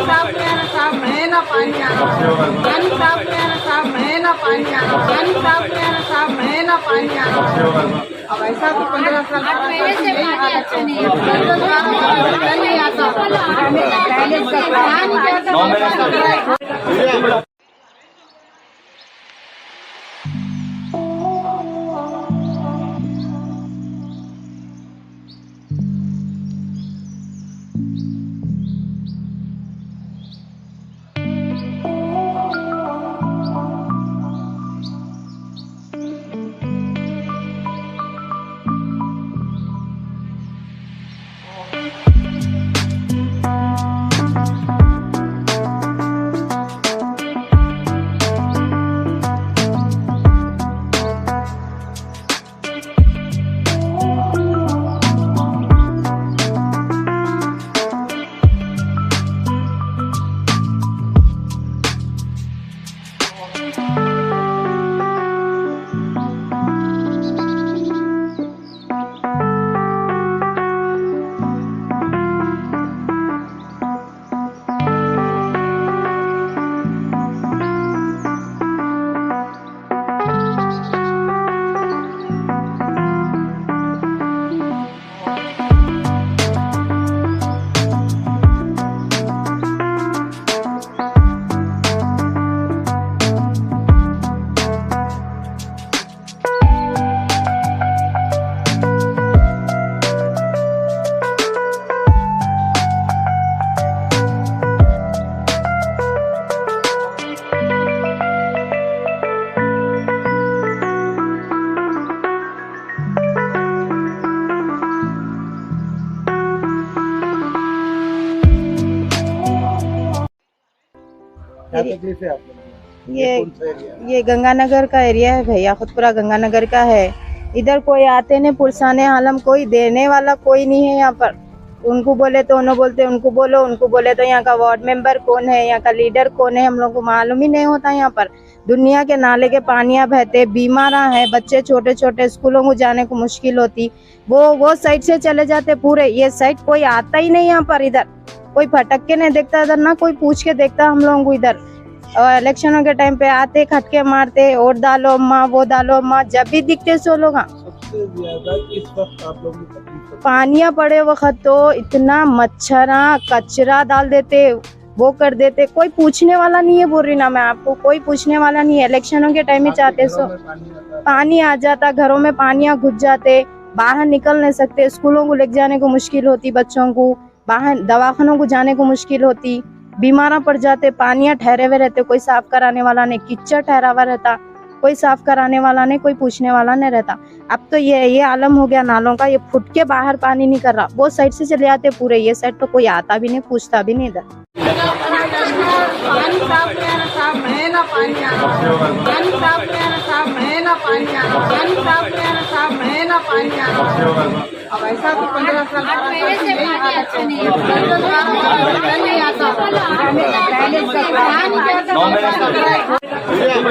साफ नहीं आ रहा साहब, महीना पानी आ रहा, पानी साफ नहीं आ रहा साहब, महीना पानी आ रहा, पानी साफ नहीं आ रहा साहब, महीना पानी आ रहा। अब ऐसा तो 15 साल पहले से पानी अच्छा नहीं है। नहीं आता, क्या तकलीफ है आप लोगों को? ये कौन सा एरिया है? ये गंगानगर का एरिया है भैया, खुदपुरा गंगानगर का है। इधर कोई आते नहीं, पुरसाने आलम कोई देने वाला कोई नहीं है यहाँ पर। उनको बोले तो उन्होंने बोलते उनको बोलो, उनको बोले तो यहाँ का वार्ड मेंबर कौन है, यहाँ का लीडर कौन है, हम लोग को मालूम ही नहीं होता। यहाँ पर दुनिया के नाले के पानियां बहते, बीमार हैं बच्चे, छोटे छोटे स्कूलों को जाने को मुश्किल होती। वो साइड से चले जाते पूरे, ये साइड कोई आता ही नहीं यहाँ पर। इधर कोई फटक के नहीं देखता, इधर ना कोई पूछ के देखता हम लोगों को। इधर और इलेक्शनों के टाइम पे आते, खटके मारते, वोट डालो अम्मा, वो डालो अम्मा, जब भी दिखते सो लोग। सबसे ज्यादा किस वक्त आप लोगों को तकलीफ होती पानिया पड़े वक्त तो इतना मच्छरा कचरा डाल देते, वो कर देते, कोई पूछने वाला नहीं है। बोल रही ना मैं आपको, कोई पूछने वाला नहीं है। इलेक्शनों के टाइम में है? चाहते आपके सो घरों में पानी आता है? पानी आ जाता, घरों में पानियां घुस जाते, बाहर निकल नहीं सकते, स्कूलों को ले जाने को मुश्किल होती, बच्चों को बाहर दवाखानों को जाने को मुश्किल होती, बीमार पड़ जाते। पानियां ठहरे हुए रहते, कोई साफ कराने वाला नहीं, कीचड़ ठहरा हुआ रहता, कोई साफ कराने वाला नहीं, कोई पूछने वाला नहीं रहता। अब तो ये आलम हो गया नालों का, ये फुट के बाहर पानी नहीं कर रहा। वो साइड से चले आते पूरे, ये साइड तो कोई आता भी नहीं, पूछता भी नहीं इधर। पानी साफ नहीं आ रहा साहब, महीना पानी आ रहा, पानी साफ नहीं आ रहा साहब, महीना पानी आ रहा, पानी साफ नहीं आ रहा साहब, महीना पानी आ रहा। अब ऐसा तो 15 साल पहले से पानी अच्छा नहीं है। नहीं आता, पहले से पानी नहीं आता।